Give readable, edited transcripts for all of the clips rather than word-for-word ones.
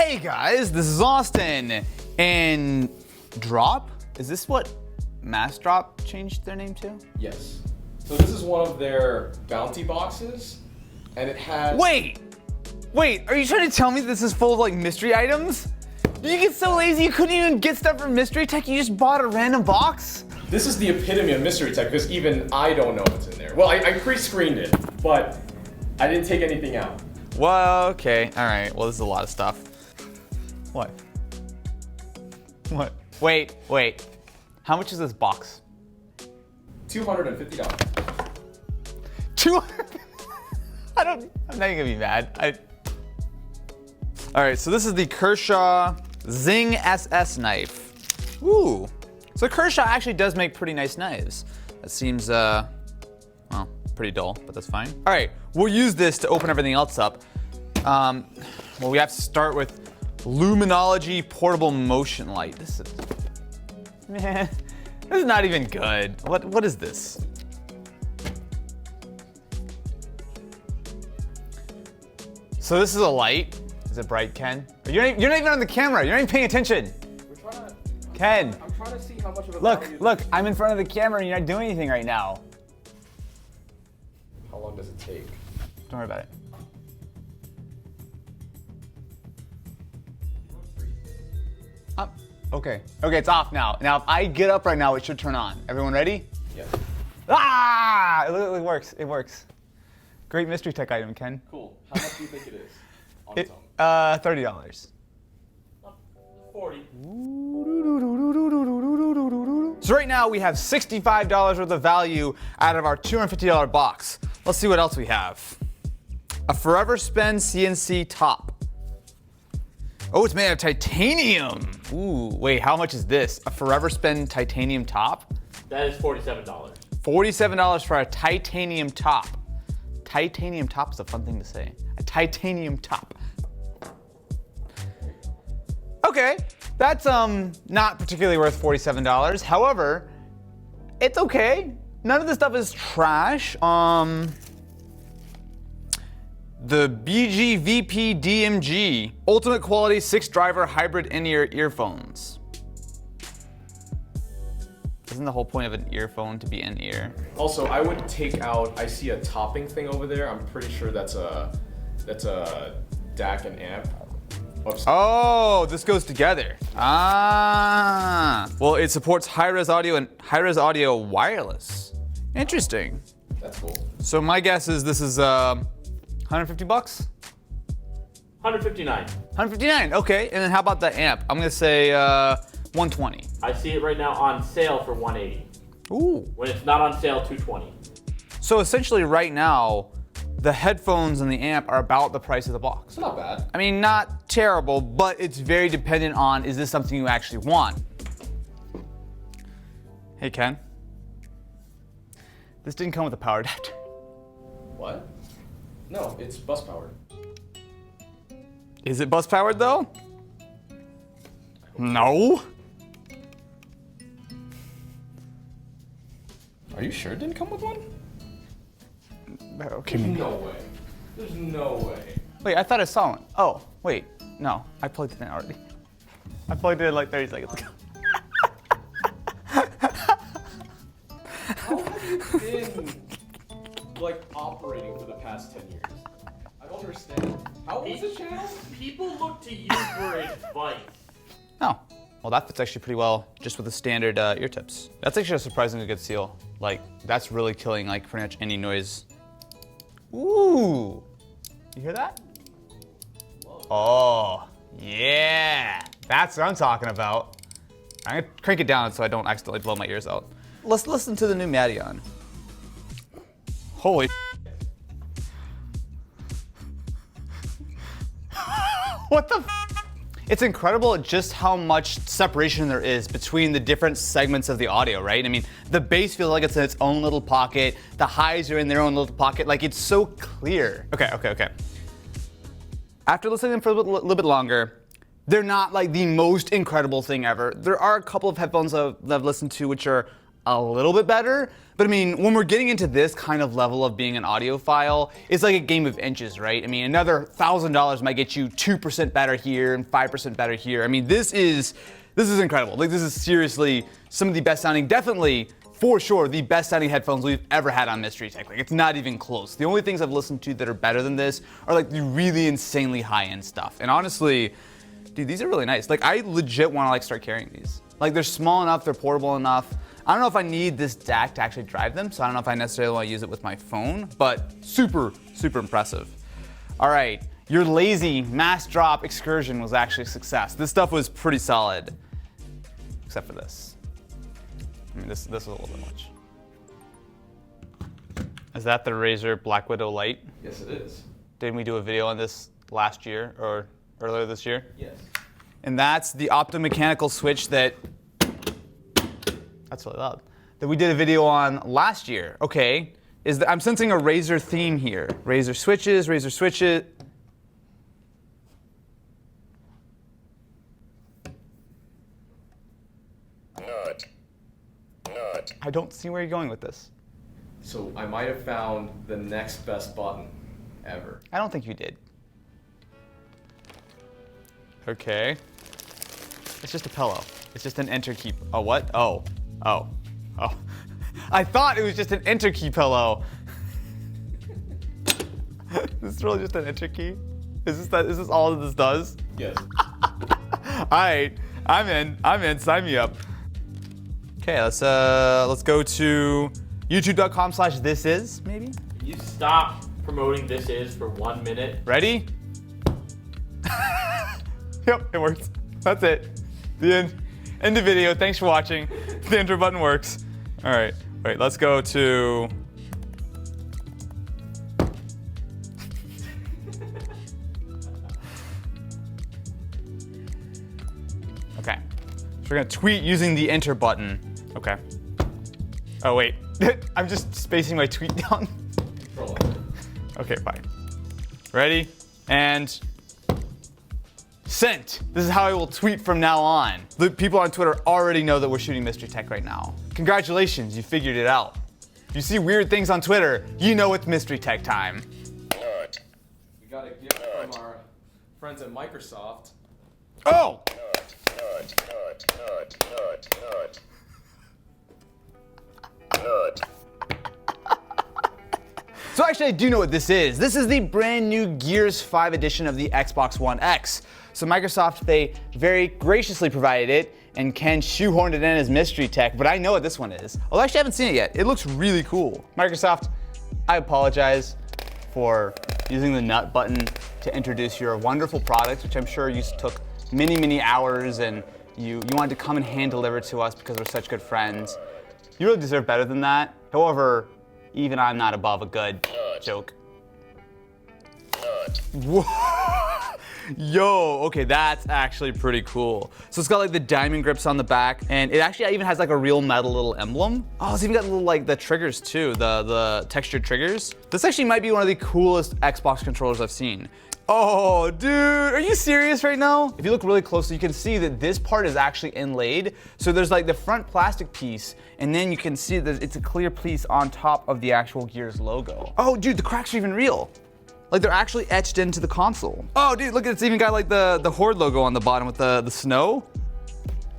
Hey guys, this is Austin, and Drop? Is this what Massdrop changed their name to? Yes. So this is one of their bounty boxes, and it has... Wait, are you trying to tell me this is full of like mystery items? You get so lazy you couldn't even get stuff from Mystery Tech, you just bought a random box? This is the epitome of Mystery Tech, because even I don't know what's in there. Well, I pre-screened it, but I didn't take anything out. Well, okay, alright, well this is a lot of stuff. What? Wait. How much is this box? $250. 200? I'm not even gonna be mad. Alright, so this is the Kershaw Zing SS knife. Ooh. So Kershaw actually does make pretty nice knives. That seems, well, pretty dull, but that's fine. Alright, we'll use this to open everything else up. Well, we have to start with Luminology Portable Motion Light. This is, man, this is not even good. What is this? So this is a light. Is it bright, Ken? You're not even on the camera. You're not even paying attention. We're trying to... Ken. I'm trying to see how much of a Look, I'm in front of the camera and you're not doing anything right now. How long does it take? Don't worry about it. Okay, it's off now. Now, if I get up right now, it should turn on. Everyone ready? Yeah. Ah! It works. Great Mystery Tech item, Ken. Cool. How much do you think it is? On its own? $30. 40. So right now we have $65 worth of value out of our $250 box. Let's see what else we have. A Forever Spend CNC top. Oh, it's made of titanium. Ooh, wait, how much is this? A Forever Spend titanium top? That is $47. $47 for a titanium top. Titanium top is a fun thing to say. A titanium top. Okay, that's not particularly worth $47. However, it's okay. None of this stuff is trash. The BGVP DMG Ultimate Quality 6-driver hybrid in-ear earphones. Isn't the whole point of an earphone to be in-ear? Also, I would take out, I see a topping thing over there. I'm pretty sure that's a DAC and amp. Oops. Oh, this goes together. Ah. Well, it supports high-res audio and high-res audio wireless. Interesting. That's cool. So my guess is this is $150? 159. 159, okay. And then how about the amp? I'm gonna say 120. I see it right now on sale for 180. Ooh. When it's not on sale, 220. So essentially right now, the headphones and the amp are about the price of the box. It's not bad. I mean, not terrible, but it's very dependent on, is this something you actually want? Hey, Ken. This didn't come with a power adapter. What? No, it's bus powered. Is it bus powered though? No. Are you sure it didn't come with one? Okay. There's no way. There's no way. Wait, I thought I saw one. Oh, wait. No, I plugged it in already. I plugged it in like 30 seconds ago. How have you been, like, operating for the past 10 years? I don't understand. How old is the channel? People look to you for advice. Oh, well that fits actually pretty well just with the standard ear tips. That's actually a surprisingly good seal. Like, that's really killing like pretty much any noise. Ooh, you hear that? Whoa. Oh, yeah, that's what I'm talking about. I'm gonna crank it down so I don't accidentally blow my ears out. Let's listen to the new Madeon. Holy what the It's incredible just how much separation there is between the different segments of the audio, right? I mean, the bass feels like it's in its own little pocket, the highs are in their own little pocket, like it's so clear. Okay. After listening to them for a little bit longer, they're not like the most incredible thing ever. There are a couple of headphones that I've listened to which are a little bit better. But I mean, when we're getting into this kind of level of being an audiophile, it's like a game of inches, right? I mean, another $1,000 might get you 2% better here and 5% better here. I mean, this is incredible. Like, this is seriously some of the best sounding, definitely, for sure, the best sounding headphones we've ever had on Mystery Tech. Like, it's not even close. The only things I've listened to that are better than this are like the really insanely high-end stuff. And honestly, dude, these are really nice. Like, I legit want to like start carrying these. Like, they're small enough, they're portable enough. I don't know if I need this DAC to actually drive them, so I don't know if I necessarily want to use it with my phone, but super, super impressive. All right, your lazy mass drop excursion was actually a success. This stuff was pretty solid, except for this. I mean, this was a little bit much. Is that the Razer Black Widow Lite? Yes, it is. Didn't we do a video on this last year or earlier this year? Yes. And that's the optomechanical switch that, that's really loud, that we did a video on last year. Okay, I'm sensing a Razer theme here. Razer switches, Razer switches. I don't see where you're going with this. So I might have found the next best button ever. I don't think you did. Okay. It's just a pillow. It's just an enter key. Oh, what? Oh. Oh. Oh. I thought it was just an enter key pillow. This is really just an enter key? Is this all that this does? Yes. Alright. I'm in. Sign me up. Okay, let's go to youtube.com/thisis, maybe? You stop promoting This Is for 1 minute. Ready? Yep, it works. That's it. The end. End of video. Thanks for watching. The enter button works. All right. Wait, let's go to. Okay. So we're gonna tweet using the enter button. Okay. Oh wait. I'm just spacing my tweet down. Control it. Okay, fine. Ready? And sent. This is how I will tweet from now on. The people on Twitter already know that we're shooting Mystery Tech right now. Congratulations, you figured it out. If you see weird things on Twitter, you know it's Mystery Tech time. We got a gift from our friends at Microsoft. Oh! So actually, I do know what this is. This is the brand new Gears 5 edition of the Xbox One X. So Microsoft, they very graciously provided it, and Ken shoehorned it in as Mystery Tech, but I know what this one is. Although I actually haven't seen it yet. It looks really cool. Microsoft, I apologize for using the nut button to introduce your wonderful product, which I'm sure you took many, many hours, and you wanted to come and hand deliver to us because we're such good friends. You really deserve better than that. However, even I'm not above a good joke. Whoa. Yo, okay, that's actually pretty cool. So it's got like the diamond grips on the back, and it actually even has like a real metal little emblem. Oh, it's even got little like the triggers too, the textured triggers. This actually might be one of the coolest Xbox controllers I've seen. Oh, dude, are you serious right now? If you look really closely, you can see that this part is actually inlaid. So there's like the front plastic piece, and then you can see that it's a clear piece on top of the actual Gears logo. Oh, dude, the cracks are even real. Like they're actually etched into the console. Oh, dude, look, it's even got like the Horde logo on the bottom with the snow.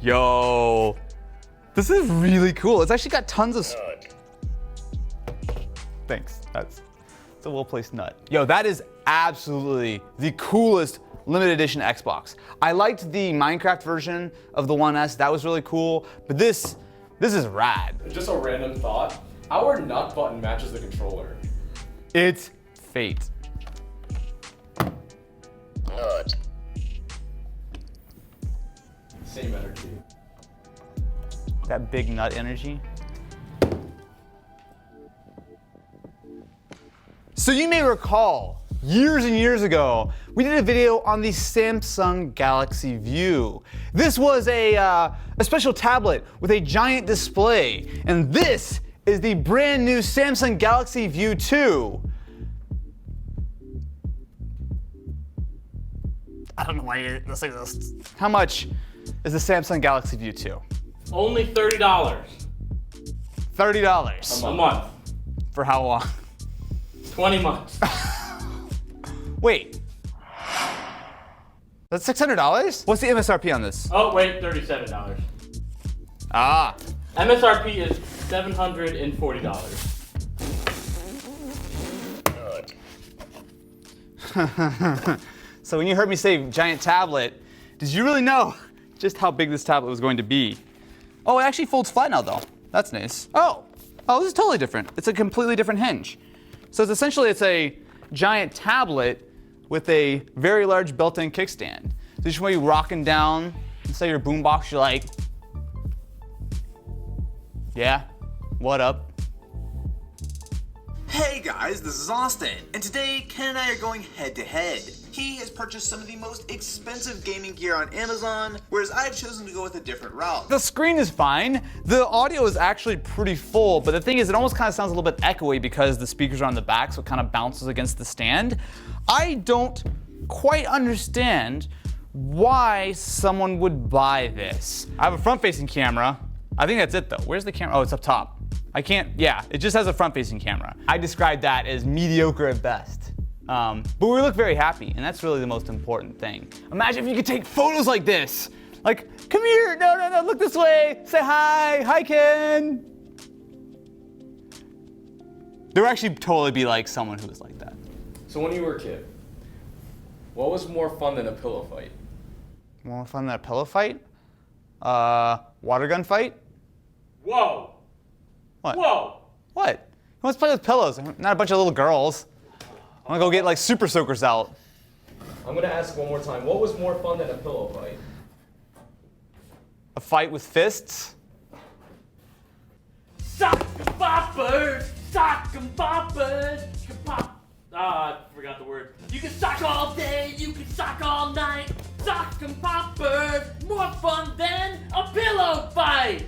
Yo, this is really cool. It's actually got tons of. Thanks. It's a well-placed nut. Yo, that is absolutely the coolest limited edition Xbox. I liked the Minecraft version of the One S. That was really cool. But this is rad. Just a random thought. Our nut button matches the controller. It's fate. Same energy. That big nut energy. So you may recall, years and years ago, we did a video on the Samsung Galaxy View. This was a special tablet with a giant display, and this is the brand new Samsung Galaxy View 2. I don't know why this exists. How much is the Samsung Galaxy View 2? Only $30. $30. A month. For how long? 20 months. Wait. That's $600? What's the MSRP on this? Oh, wait, $37. Ah. MSRP is $740. So when you heard me say giant tablet, did you really know just how big this tablet was going to be? Oh, it actually folds flat now though. That's nice. Oh, this is totally different. It's a completely different hinge. So it's essentially a giant tablet with a very large built-in kickstand. So just when you're rocking down, say your boombox, you're like, yeah, what up? Hey guys, this is Austin, and today Ken and I are going head to head. He has purchased some of the most expensive gaming gear on Amazon, whereas I've chosen to go with a different route. The screen is fine. The audio is actually pretty full, but the thing is, it almost kind of sounds a little bit echoey because the speakers are on the back, so it kind of bounces against the stand. I don't quite understand why someone would buy this. I have a front-facing camera. I think that's it though. Where's the camera? Oh, it's up top. I can't, yeah, it just has a front-facing camera. I describe that as mediocre at best. But we look very happy, and that's really the most important thing. Imagine if you could take photos like this. Like, come here, no, look this way. Say hi, Ken. There would actually totally be like someone who was like that. So when you were a kid, what was more fun than a pillow fight? More fun than a pillow fight? Water gun fight? Whoa! What? Whoa! What? Who wants to play with pillows? Not a bunch of little girls. I want to go get like super soakers out. I'm gonna ask one more time. What was more fun than a pillow fight? A fight with fists? Sock and boppers! Sock and boppers! You can pop. I forgot the word. You can sock all day, you can sock all night. Sock and poppers! More fun than a pillow fight!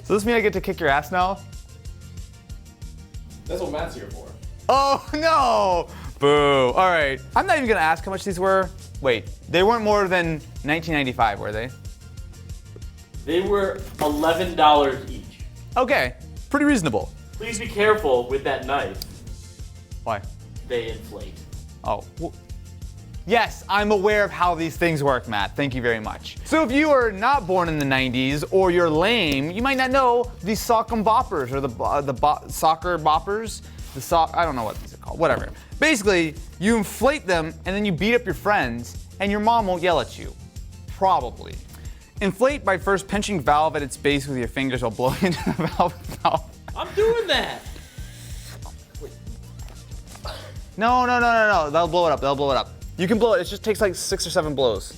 So this mean I get to kick your ass now? That's what Matt's here for. Oh no! Boo. All right. I'm not even gonna ask how much these were. Wait, they weren't more than $19.95, were they? They were $11 each. Okay, pretty reasonable. Please be careful with that knife. Why? They inflate. Oh. Yes, I'm aware of how these things work, Matt. Thank you very much. So if you are not born in the 90s or you're lame, you might not know the sock 'em boppers or the soccer boppers. I don't know what these are called. Whatever. Basically, you inflate them and then you beat up your friends and your mom won't yell at you. Probably. Inflate by first pinching valve at its base with your fingers while blowing into the valve. I'm doing that! No. They'll blow it up. You can blow it. It just takes like 6 or 7 blows.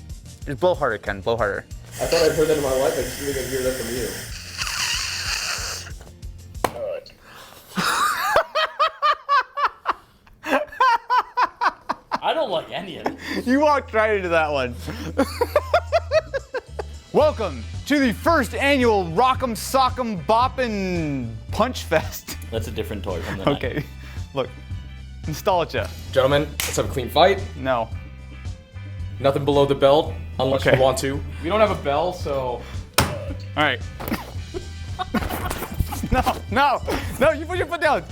Just blow harder, Ken. Blow harder. I thought I'd heard that in my life. I just didn't hear that from you. I don't like any of it. You walked right into that one. Welcome to the first annual Rock'em Sock'em Boppin' Punch Fest. That's a different toy from the night. Okay, look, nostalgia. Gentlemen, let's have a clean fight. No. Nothing below the belt, unless Okay. you want to. We don't have a bell, so... All right. No, you put your foot down.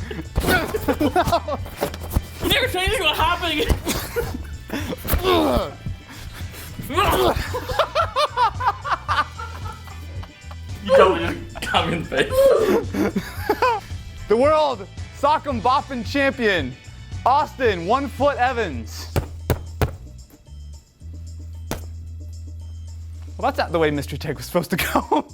You never say anything about happening! You totally just got me in the face. The world Sock'em Boppin' champion, Austin 1 Foot Evans. Well, that's not the way Mr. Tig was supposed to go.